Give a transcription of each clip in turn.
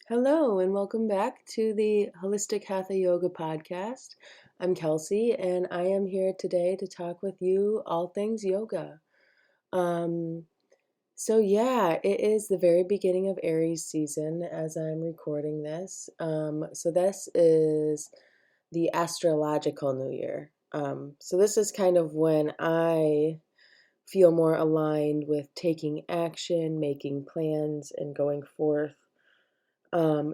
Hello, and welcome back to the Holistic Hatha Yoga podcast. I'm Kelsey, and I am here today to talk with you all things yoga. Um, it is the very beginning of Aries season as I'm recording this. So this is the astrological new year. So this is kind of when I feel more aligned with taking action, making plans, and going forth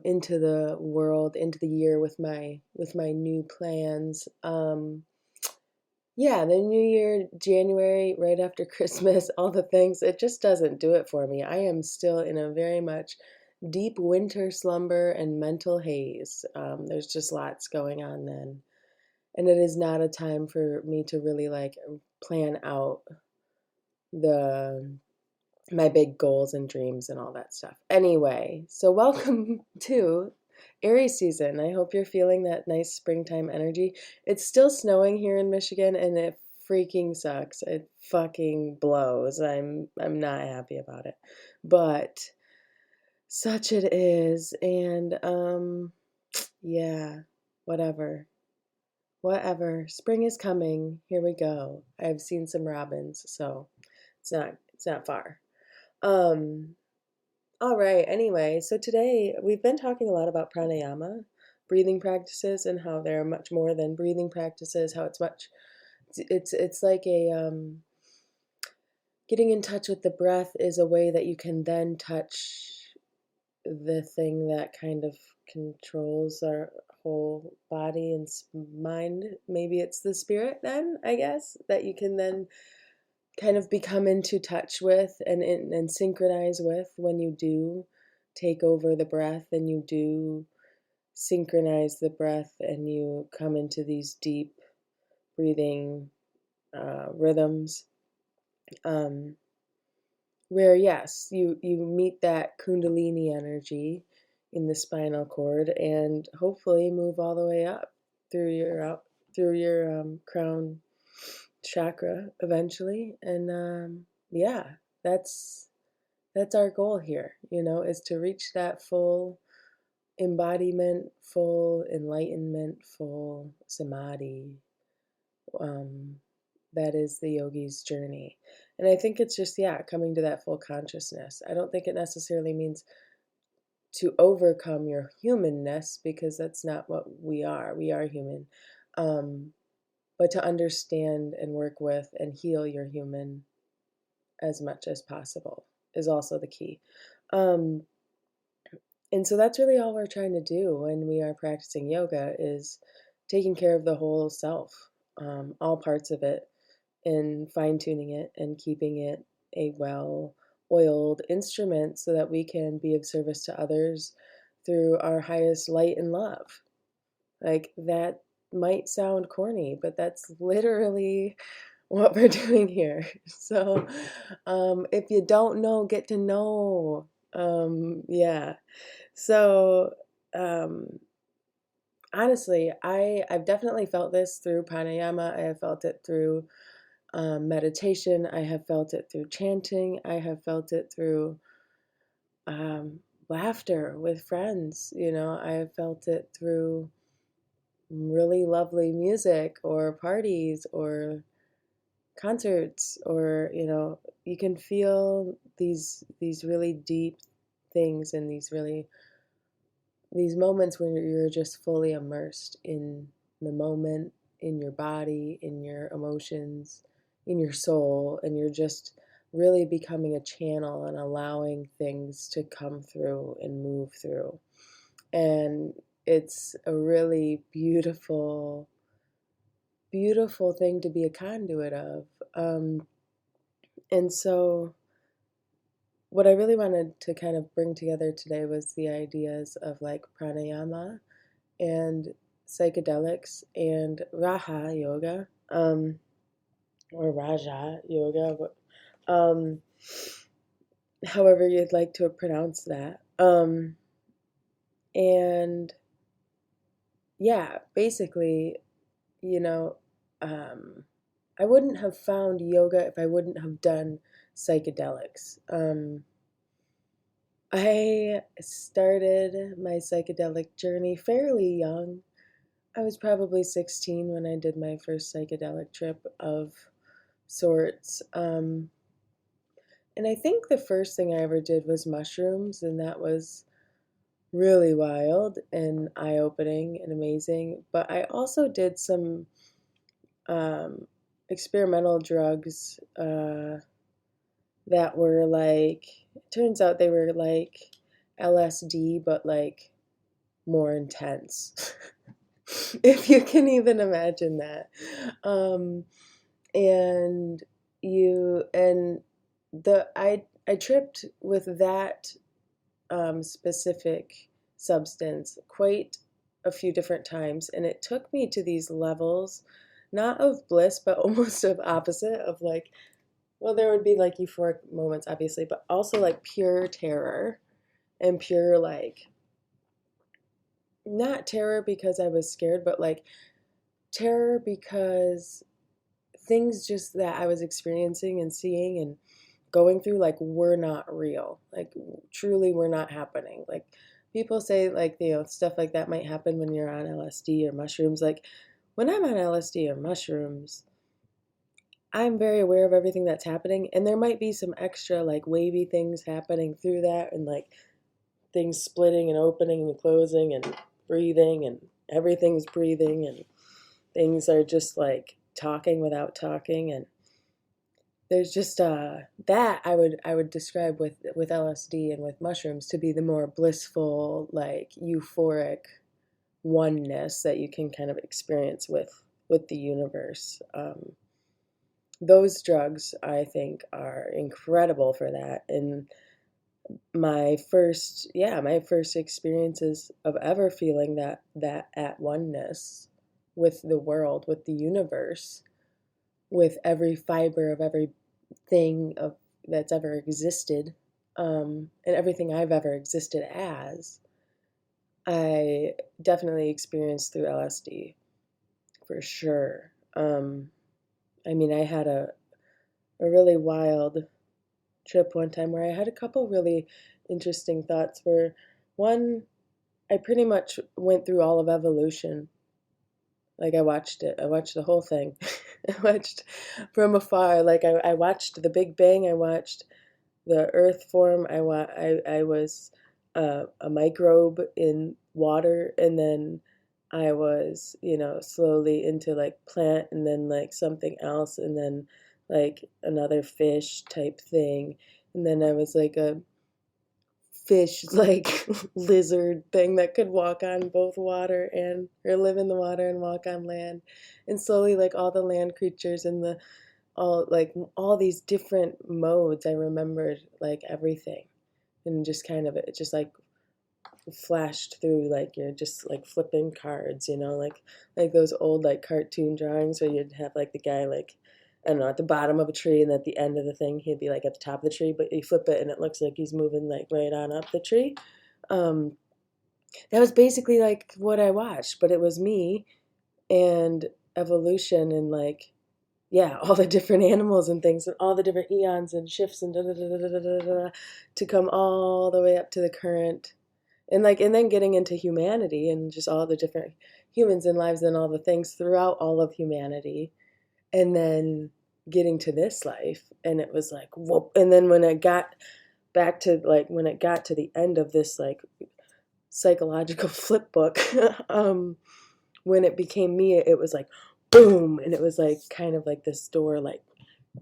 into the world, into the year with my new plans. The new year, January, right after Christmas, all the things, it just doesn't do it for me. I am still in a very much deep winter slumber and mental haze. There's just lots going on then. And it is not a time for me to really plan out the my big goals and dreams and all that stuff. Anyway, so welcome to Aries season. I hope you're feeling that nice springtime energy. It's still snowing here in Michigan and it freaking sucks. It fucking blows. I'm not happy about it. But such it is, and yeah, whatever. Whatever. Spring is coming. Here we go. I've seen some robins, so it's not far. Um, all right, anyway, so today we've been talking a lot about pranayama, breathing practices, and how they're much more than breathing practices, how it's like a getting in touch with the breath is a way that you can then touch the thing that kind of controls our whole body and mind. Maybe it's the spirit then, I guess, that you can then kind of become into touch with and synchronize with when you do take over the breath and you do synchronize the breath and you come into these deep breathing rhythms, um, where yes, you meet that kundalini energy in the spinal cord and hopefully move all the way up through your crown chakra eventually. And that's that's our goal here, is to reach that full embodiment, full enlightenment, full samadhi. um, that is the yogi's journey. And I think it's just, coming to that full consciousness. I don't think it necessarily means to overcome your humanness, because that's not what we are. We are human. But to understand and work with and heal your human as much as possible is also the key. And so that's really all we're trying to do when we are practicing yoga, is taking care of the whole self, all parts of it, and fine-tuning it and keeping it a well-oiled instrument so that we can be of service to others through our highest light and love. Like, that might sound corny, but that's literally what we're doing here. So, if you don't know, get to know. Yeah. So, honestly, I've definitely felt this through pranayama. I have felt it through meditation. I have felt it through chanting. I have felt it through laughter with friends. I have felt it through really lovely music or parties or concerts, or you can feel these really deep things and these moments where you're just fully immersed in the moment, in your body, in your emotions, in your soul, and you're just really becoming a channel and allowing things to come through and move through. And it's a really beautiful, beautiful thing to be a conduit of. And so what I really wanted to kind of bring together today was the ideas of like pranayama and psychedelics and raha yoga, or raja yoga, um, however you'd like to pronounce that. And yeah, basically, you know, I wouldn't have found yoga if I wouldn't have done psychedelics. I started my psychedelic journey fairly young. I was probably 16 when I did my first psychedelic trip of sorts. And I think the first thing I ever did was mushrooms, and that was really wild and eye opening and amazing. But I also did some um, experimental drugs that were like, it turns out they were like LSD, but like more intense, if you can even imagine that. Um, and and I tripped with that specific substance quite a few different times, and it took me to these levels, not of bliss, but almost of opposite of like, well, there would be like euphoric moments, obviously, but also like pure terror and pure like, not terror because I was scared, but like terror because things just that I was experiencing and seeing and going through like were not real. Like truly were not happening. Like people say like, stuff like that might happen when you're on LSD or mushrooms. Like when I'm on LSD or mushrooms, I'm very aware of everything that's happening, and there might be some extra like wavy things happening through that, and like things splitting and opening and closing and breathing, and everything's breathing, and things are just like talking without talking. And there's just that I would describe with LSD and with mushrooms to be the more blissful, like euphoric oneness that you can kind of experience with the universe. Those drugs I think are incredible for that. And my first experiences of ever feeling that at oneness with the world, with the universe, with every fiber of everything of that's ever existed, and everything I've ever existed as, I definitely experienced through LSD for sure. I mean, I had a really wild trip one time where I had a couple really interesting thoughts. Where one, I pretty much went through all of evolution. Like I watched it. I watched the whole thing. I watched from afar. Like I watched the Big Bang. I watched the Earth form. I was a microbe in water, and then I was, slowly into like plant, and then like something else, and then like another fish type thing, and then I was like a fish like lizard thing that could walk on both water and or live in the water and walk on land. And slowly like all the land creatures and the all these different modes, I remembered like everything. And just kind of it just like flashed through, like you're just like flipping cards, like those old like cartoon drawings where you'd have like the guy like, I don't know, at the bottom of a tree, and at the end of the thing he'd be like at the top of the tree, but you flip it and it looks like he's moving like right on up the tree. um that was basically like what I watched, but it was me and evolution, and like, yeah, all the different animals and things, and all the different eons and shifts and da da da da da da da, to come all the way up to the current. And then getting into humanity and just all the different humans and lives and all the things throughout all of humanity, and then getting to this life, and it was like whoop. And then when it got back to like when it got to the end of this like psychological flip book, when it became me, it was like boom, and it was like kind of like this door like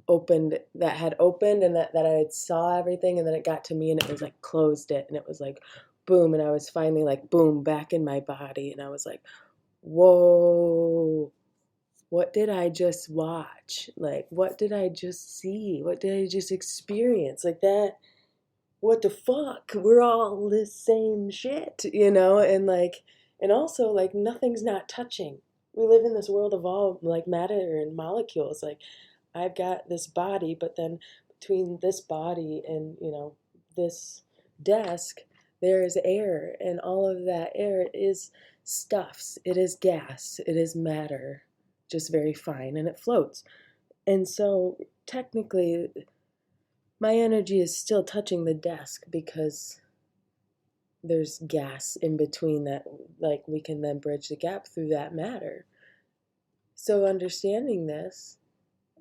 opened, that had opened, and that I had saw everything, and then it got to me and it was like closed it, and it was like boom, and I was finally like boom back in my body, and I was like, whoa, what did I just watch? Like, what did I just see? What did I just experience? Like that, what the fuck? We're all the same shit, and like, and also like nothing's not touching. We live in this world of all like matter and molecules. Like I've got this body, but then between this body and, this desk, there is air, and all of that air is stuffs. It is gas. It is matter, just very fine, and it floats. And so technically, my energy is still touching the desk because there's gas in between that, like we can then bridge the gap through that matter. So understanding this,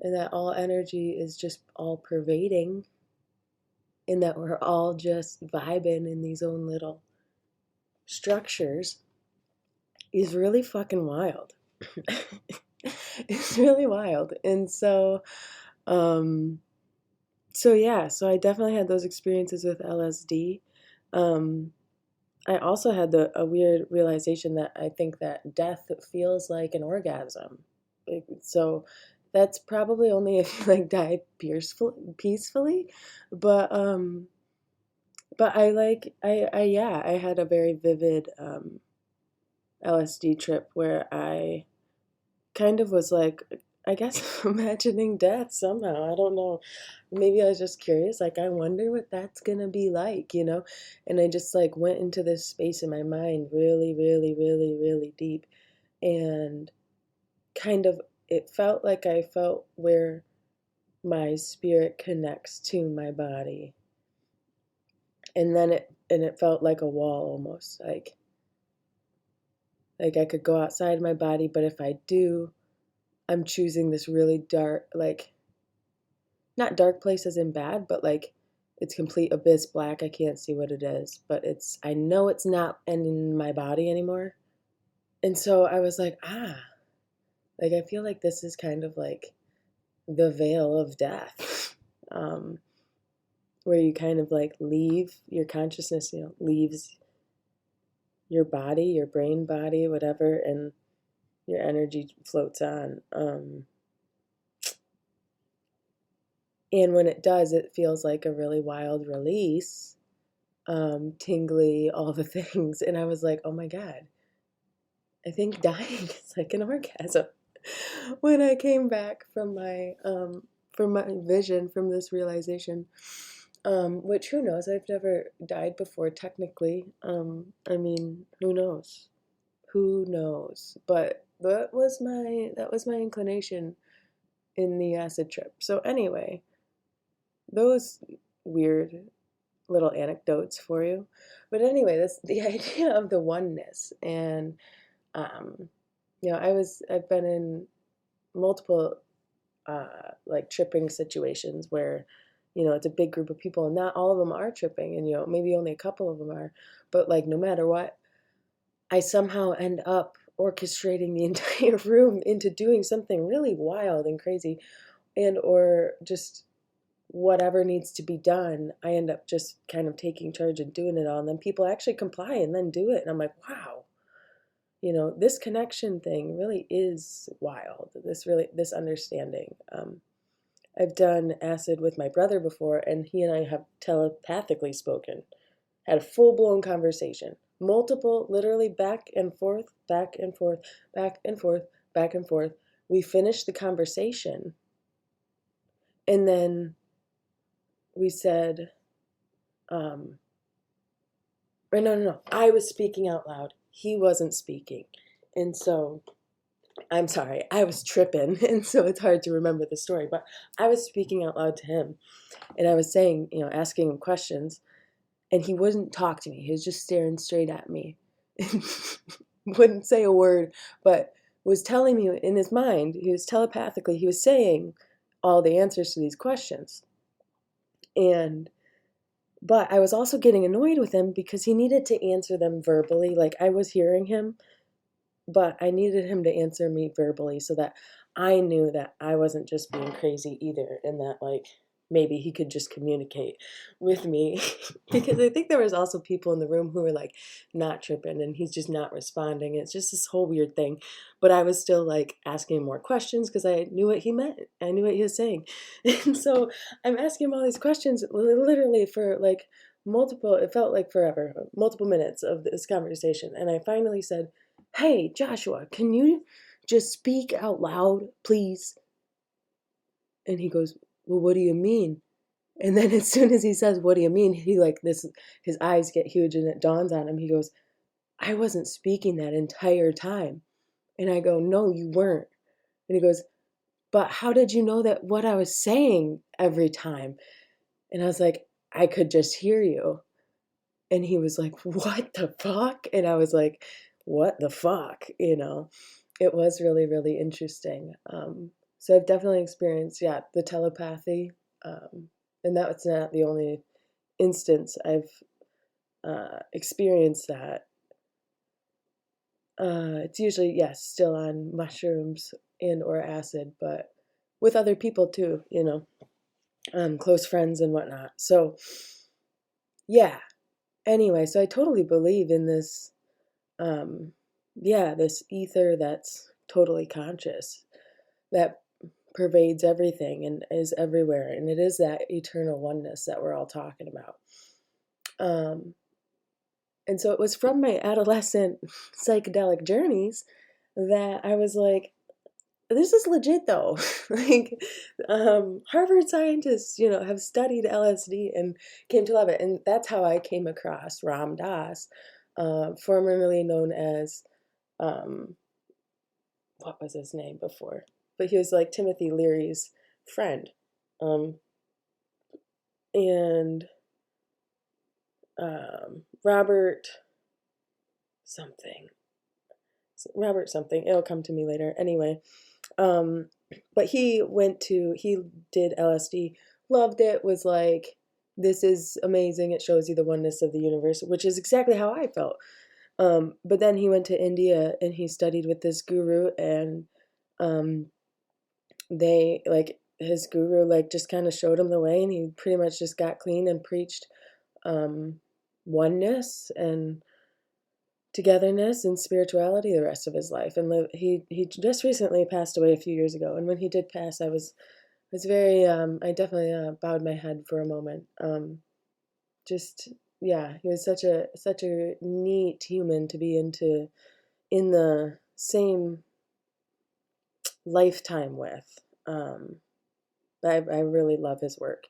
and that all energy is just all pervading, and that we're all just vibing in these own little structures, is really fucking wild. It's really wild. And um, so I definitely had those experiences with LSD. Um, I also had a weird realization that I think that death feels like an orgasm. So that's probably only if you like die peacefully, but I had a very vivid LSD trip where I kind of was like, I guess, imagining death somehow. I don't know. Maybe I was just curious. Like, I wonder what that's gonna be like, you know? And I just like went into this space in my mind really, really, really, really deep. And kind of, it felt like I felt where my spirit connects to my body. And then it felt like a wall almost. Like I could go outside my body, but if I do, I'm choosing this really dark, like, not dark place as in bad, but like it's complete abyss black. I can't see what it is, but I know it's not in my body anymore. And so I was like, like I feel like this is kind of like the veil of death, where you kind of like leave your consciousness, leaves your body, your brain body, whatever, and your energy floats on. And when it does, it feels like a really wild release, tingly, all the things. And I was like, oh my God, I think dying is like an orgasm. When I came back from my vision, from this realization, which who knows? I've never died before, technically. I mean, who knows? Who knows? But that was my inclination in the acid trip. So anyway, those weird little anecdotes for you. But anyway, that's the idea of the oneness. And um, I've been in multiple like tripping situations where, it's a big group of people and not all of them are tripping, and maybe only a couple of them are, but like no matter what, I somehow end up orchestrating the entire room into doing something really wild and crazy, and or just whatever needs to be done, I end up just kind of taking charge and doing it all. And then people actually comply and then do it. And I'm like, wow, this connection thing really is wild. This understanding. I've done acid with my brother before, and he and I have telepathically spoken, had a full blown conversation, multiple, literally back and forth, back and forth, back and forth, back and forth. We finished the conversation, and then we said, or no, I was speaking out loud. He wasn't speaking. And so, I'm sorry, I was tripping. And so it's hard to remember the story, but I was speaking out loud to him. And I was saying, asking him questions. And he wouldn't talk to me. He was just staring straight at me. Wouldn't say a word, but was telling me in his mind, he was telepathically, he was saying all the answers to these questions. But I was also getting annoyed with him because he needed to answer them verbally. Like I was hearing him, but I needed him to answer me verbally so that I knew that I wasn't just being crazy either, and that like maybe he could just communicate with me. Because I think there was also people in the room who were like not tripping and he's just not responding. It's just this whole weird thing. But I was still like asking more questions because I knew what he meant. I knew what he was saying. And so I'm asking him all these questions literally for like it felt like forever, multiple minutes of this conversation. And I finally said, hey, Joshua, can you just speak out loud, please? And he goes, well, what do you mean? And then as soon as he says, what do you mean? His eyes get huge and it dawns on him. He goes, I wasn't speaking that entire time. And I go, no, you weren't. And he goes, but how did you know that what I was saying every time? And I was like, I could just hear you. And he was like, what the fuck? And I was like, what the fuck? It was really, really interesting. So I've definitely experienced, yeah, the telepathy. And that's not the only instance I've experienced that. It's usually, yes, still on mushrooms and or acid, but with other people too, close friends and whatnot. So, yeah. Anyway, so I totally believe in this, this ether that's totally conscious, that pervades everything and is everywhere. And it is that eternal oneness that we're all talking about. And so it was from my adolescent psychedelic journeys that I was like, this is legit though. Like, Harvard scientists, have studied LSD and came to love it. And that's how I came across Ram Dass, formerly known as, what was his name before? But he was like Timothy Leary's friend. And Robert something. It'll come to me later. Anyway, but he did LSD, loved it, was like, this is amazing. It shows you the oneness of the universe, which is exactly how I felt. But then he went to India and he studied with this guru, and his guru just kind of showed him the way, and he pretty much just got clean and preached oneness and togetherness and spirituality the rest of his life. And he just recently passed away a few years ago. And when he did pass, I was very I definitely bowed my head for a moment. He was such a neat human to be in the same lifetime with. I really love his work.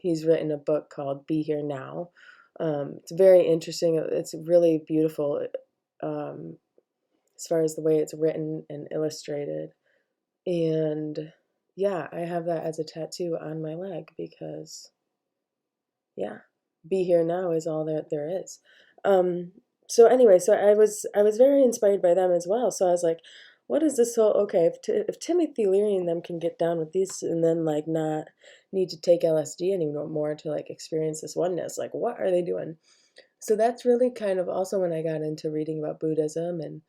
He's written a book called Be Here Now. It's very interesting. It's really beautiful as far as the way it's written and illustrated. And yeah, I have that as a tattoo on my leg because, yeah, Be Here Now is all that there is. So anyway, so I was very inspired by them as well. So I was like, what is this whole, okay, if Timothy Leary and them can get down with these and then not need to take LSD anymore to experience this oneness, what are they doing? So that's really kind of also when I got into reading about Buddhism and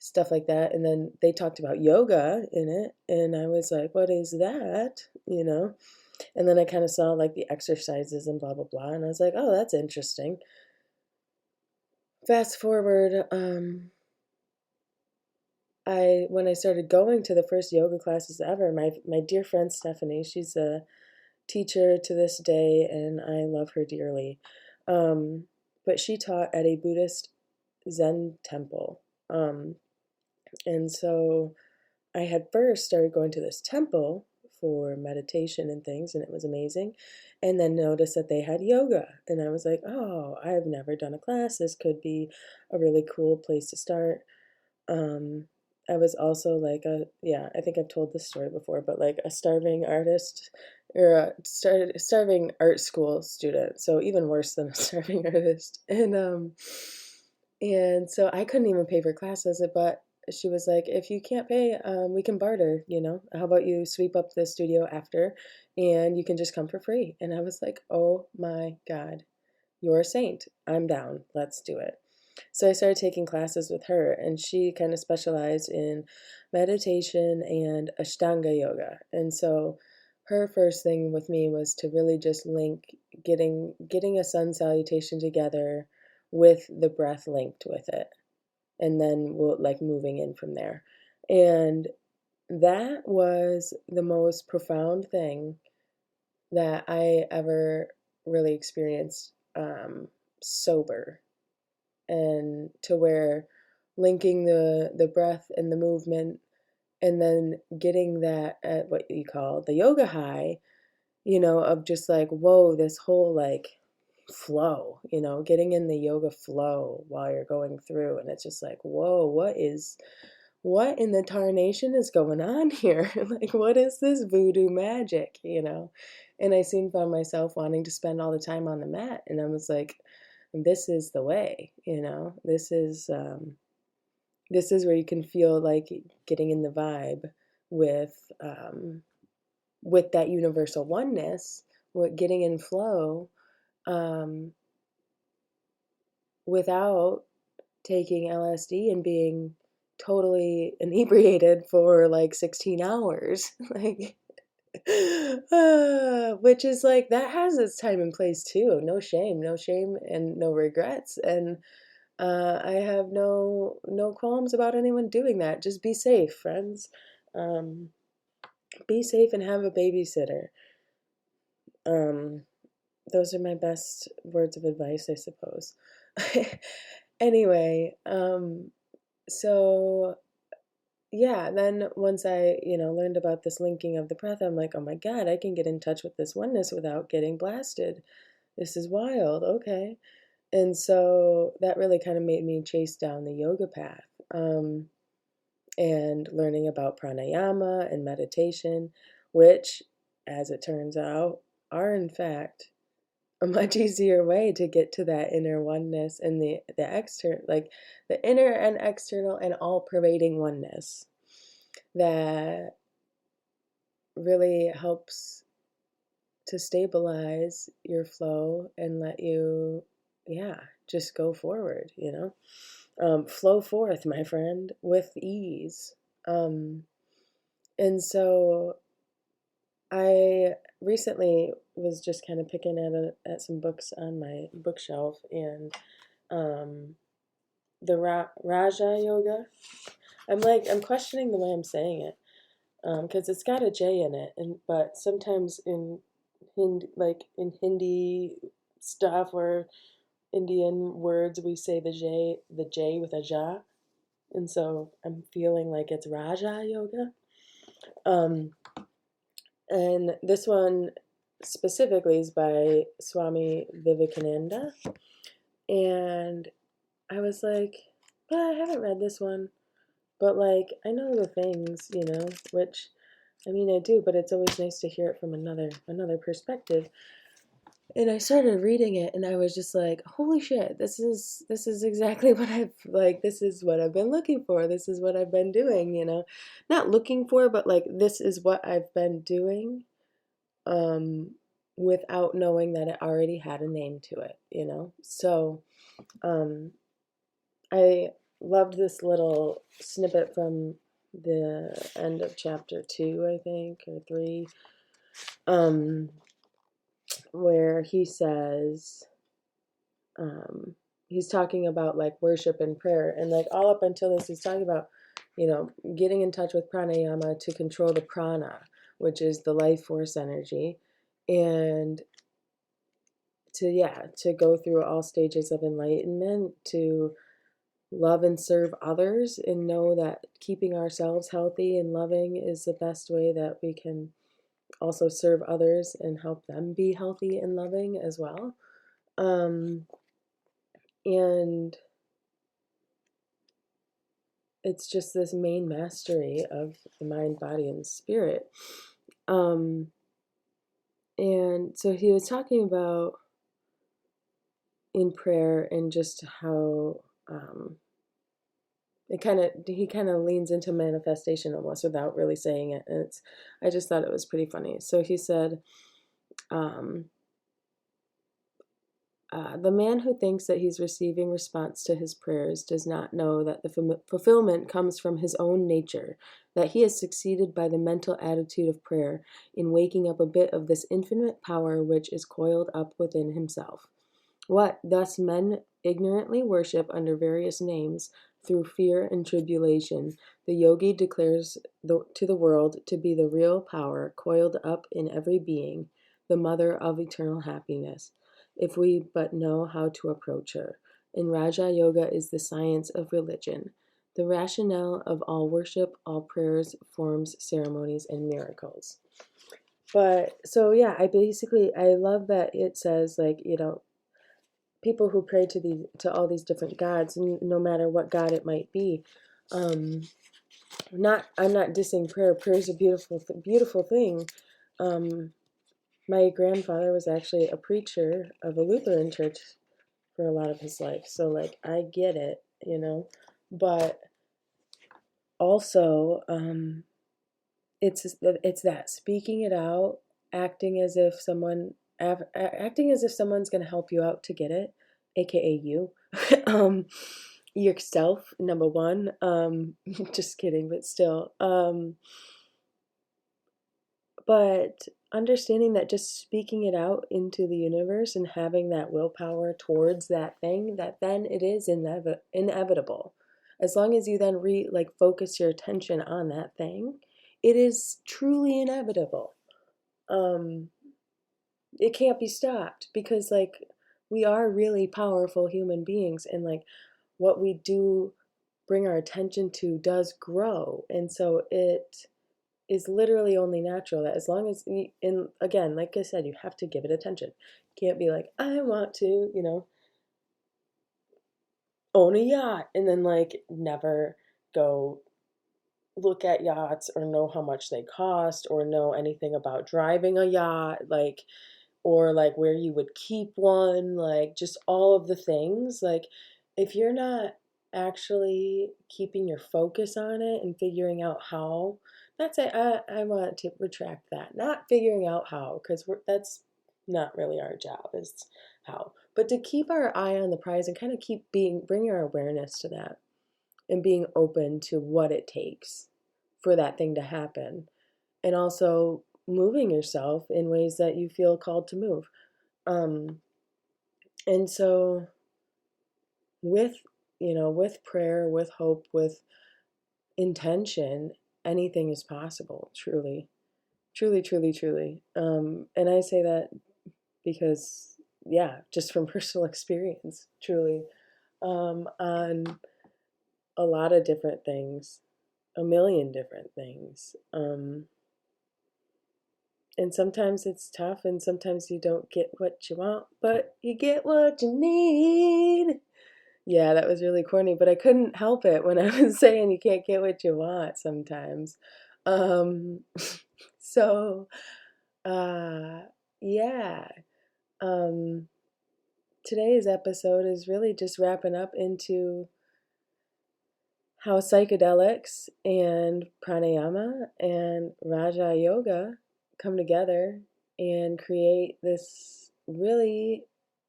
stuff like that. And then they talked about yoga in it. And I was like, what is that? And then I kind of saw the exercises and blah, blah, blah. And I was like, oh, that's interesting. Fast forward, when I started going to the first yoga classes ever, my dear friend Stephanie, she's a teacher to this day, and I love her dearly. But she taught at a Buddhist Zen temple. And so I had first started going to this temple for meditation and things, and it was amazing. And then noticed that they had yoga. And I was like, oh, I've never done a class. This could be a really cool place to start. I was also I think I've told this story before, but a starving artist or a starving art school student. So even worse than a starving artist. And so I couldn't even pay for classes, but she was like, if you can't pay, we can barter, how about you sweep up the studio after and you can just come for free. And I was like, oh my God, you're a saint. I'm down. Let's do it. So I started taking classes with her, and she kind of specialized in meditation and Ashtanga yoga. And so her first thing with me was to really just link getting a sun salutation together with the breath linked with it. And then we'll moving in from there. And that was the most profound thing that I ever really experienced sober. And to where linking the breath and the movement and then getting that at what you call the yoga high, of just whoa, this whole flow, getting in the yoga flow while you're going through. And it's just whoa, what in the tarnation is going on here? What is this voodoo magic, And I soon found myself wanting to spend all the time on the mat. And I was like, this is the way, this is where you can feel like getting in the vibe with that universal oneness, with getting in flow, um, without taking LSD and being totally inebriated for like 16 hours. Like, which is like, that has its time and place too. No shame, and no regrets. And I have no qualms about anyone doing that. Just be safe, friends. Um, be safe and have a babysitter. Um, those are my best words of advice, I suppose. Anyway, so yeah, then once I, learned about this linking of the breath, I'm like, oh my God, I can get in touch with this oneness without getting blasted. This is wild. Okay. And so that really kind of made me chase down the yoga path, and learning about pranayama and meditation, which, as it turns out, are in fact a much easier way to get to that inner oneness and the external, like the inner and external and all pervading oneness that really helps to stabilize your flow and let you, yeah, just go forward, flow forth, my friend, with ease. And so I recently was just kind of picking at some books on my bookshelf, and the Raja Yoga. I'm questioning the way I'm saying it, because it's got a J in it, but sometimes in Hindi stuff or Indian words we say the J with a ja, and so I'm feeling like it's Raja Yoga. And this one specifically is by Swami Vivekananda. And I was like, I haven't read this one, but like, I know the things, which, I mean, I do, but it's always nice to hear it from another perspective. And I started reading it, and I was just like, holy shit, this is exactly what this is what I've been looking for. This is what I've been doing, not looking for, but like, this is what I've been doing, without knowing that it already had a name to it, So, I loved this little snippet from the end of chapter 2, I think, or 3, where he says, he's talking about like worship and prayer, and like all up until this, he's talking about, getting in touch with pranayama to control the prana, which is the life force energy, and to go through all stages of enlightenment, to love and serve others, and know that keeping ourselves healthy and loving is the best way that we can also serve others and help them be healthy and loving as well. And it's just this main mastery of the mind, body, and spirit. And so he was talking about in prayer and just how he kind of leans into manifestation almost without really saying it, and I just thought it was pretty funny. So he said, the man who thinks that he's receiving response to his prayers does not know that the fulfillment comes from his own nature, that he has succeeded by the mental attitude of prayer in waking up a bit of this infinite power which is coiled up within himself. What thus men ignorantly worship under various names through fear and tribulation, the yogi declares to the world to be the real power coiled up in every being, the mother of eternal happiness, if we but know how to approach her. And Raja Yoga is the science of religion, the rationale of all worship, all prayers, forms, ceremonies, and miracles. But so yeah, I love that it says like, people who pray to all these different gods, no matter what god it might be. I'm not dissing prayer. Prayer is a beautiful thing. My grandfather was actually a preacher of a Lutheran church for a lot of his life. So like I get it, but also it's that speaking it out, acting as if acting as if someone's going to help you out to get it, aka you. um Yourself, number one. Just kidding, but still. But understanding that just speaking it out into the universe and having that willpower towards that thing, that then it is inevitable. As long as you then focus your attention on that thing, it is truly inevitable. It can't be stopped because like we are really powerful human beings, and like what we do bring our attention to does grow. And so it is literally only natural that as long as and again, like I said, you have to give it attention. You can't be like, I want to, own a yacht, and then like never go look at yachts or know how much they cost or know anything about driving a yacht, like, or like where you would keep one, like just all of the things. Like if you're not actually keeping your focus on it and figuring out how, that's it. I want to retract that. Not figuring out how, because that's not really our job, is how. But to keep our eye on the prize and kind of bring our awareness to that and being open to what it takes for that thing to happen. And also moving yourself in ways that you feel called to move. And so with, with prayer, with hope, with intention, anything is possible, truly, truly, truly, truly. And I say that because, yeah, just from personal experience, truly, on a lot of different things, a million different things. And sometimes it's tough, and sometimes you don't get what you want, but you get what you need. Yeah, that was really corny, but I couldn't help it when I was saying you can't get what you want sometimes. Um, so, uh, yeah. Um, Today's episode is really just wrapping up into how psychedelics and pranayama and Raja Yoga come together and create this really,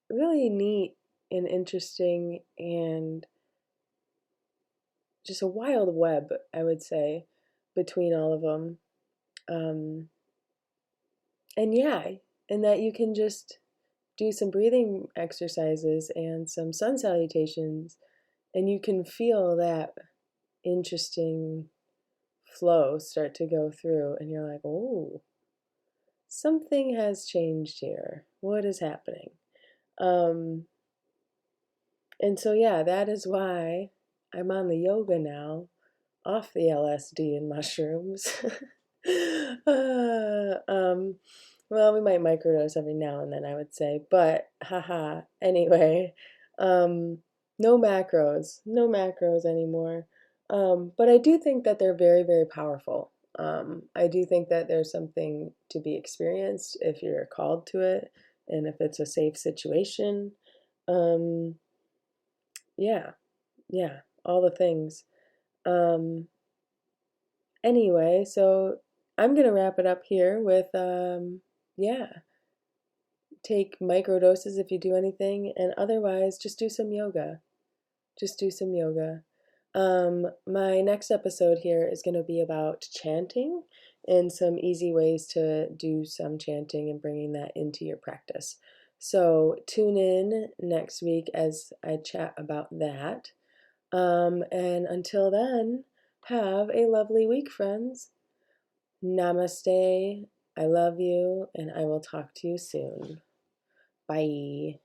really neat and interesting and just a wild web, I would say, between all of them. And yeah, and that you can just do some breathing exercises and some sun salutations, and you can feel that interesting flow start to go through, and you're like, oh, something has changed here. What is happening? Um, and so, yeah, that is why I'm on the yoga now, off the LSD and mushrooms. Well, we might microdose every now and then, I would say, but haha. Anyway, no macros anymore. But I do think that they're very, very powerful. I do think that there's something to be experienced if you're called to it and if it's a safe situation. Um, yeah, yeah, all the things. Um, Anyway, so I'm going to wrap it up here with, yeah, take micro doses if you do anything, and otherwise just do some yoga. Just do some yoga. My next episode here is going to be about chanting and some easy ways to do some chanting and bringing that into your practice. So tune in next week as I chat about that. And until then, have a lovely week, friends. Namaste. I love you, and I will talk to you soon. Bye.